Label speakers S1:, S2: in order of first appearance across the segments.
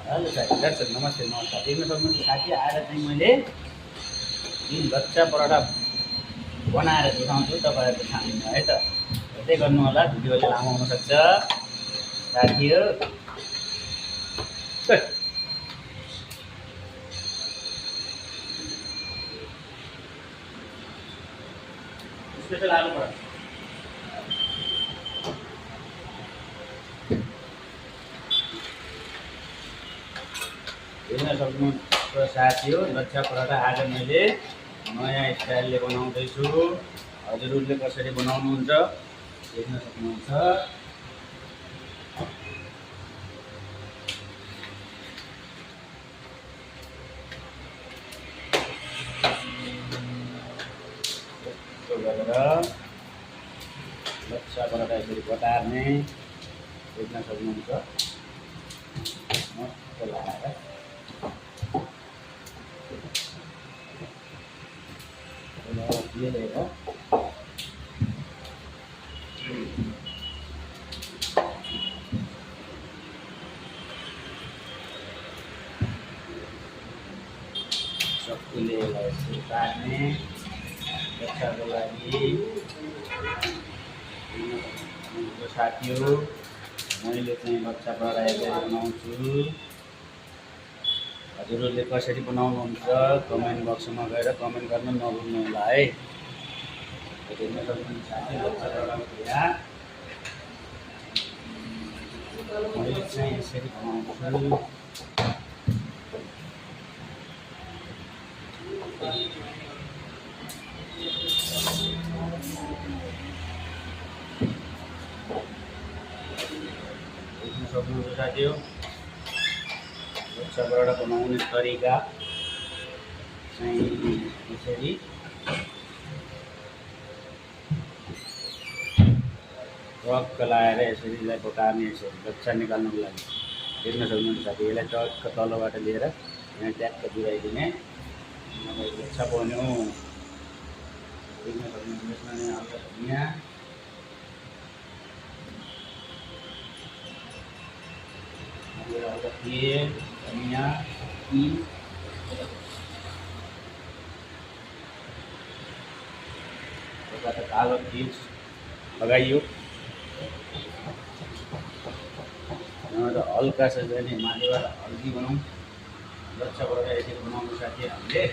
S1: Hello साथी दर्शक नमस्ते नमस्कार देख्न सक्नुहुन्छ साथी आएर चाहिँ मैले लच्छा पराठा बनाएर देखाउँछु तपाईँहरूको सामने है त हेर्दै गर्नु होला भिडियो अलि लामो हुनसक्छ साथीहरू स्पेशल आलु पराठा हेर्न सक्नुहुन्छ साथी हो लच्छा पराठा आज मैले नयाँ स्टाइलले बनाउँदैछु हजुरहरूले कसरी बनाउनुहुन्छ देख्न सक्नुहुन्छ गरेर लच्छा पराठा यसरी बटार्ने देख्न सक्नुहुन्छ मस्त लगाएर सबैले यसरी काट्ने लच्छाको लागि साथीहरू मैले चाहिँ लच्छा पराठा यसरी बनाउँछु हजुरहरूले कसरी बनाउनुहुन्छ कमेन्ट बक्समा गएर कमेन्ट गर्न नभुल्नु होला है हेर्न सक्नुहुन्छ साथी लच्छा पराठा मैले चाहिँ यसरी बनाउँछु देख्न सक्नुहुन्छ साथी हो लच्छा पराठा बनाउने तरिका चाहिँ यसरी टक्क लगाएर यसरी पकार्ने यसरी लच्छा निकाल्नुको लागि देख्न सक्नुहुन्छ साथी यसलाई टक्क तलबाट लिएर यहाँ ट्याक्क बुझाइदिने लच्छा बन्यो देख्न सक्नुहुन्छ यसमा नै हल्का धनिया हल्का तेल धनिया कालो तिल लगाइयो हल्का सा चाहिँ माथिबाट हल्दी बनाऊँ लच्छा पराठा यसरी बनाउनु साथीहरूले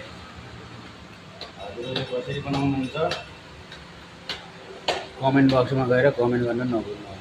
S1: हजुरहरूले कसरी बनाउनुहुन्छ कमेन्ट बक्समा गएर कमेन्ट गर्न नभुल्नु।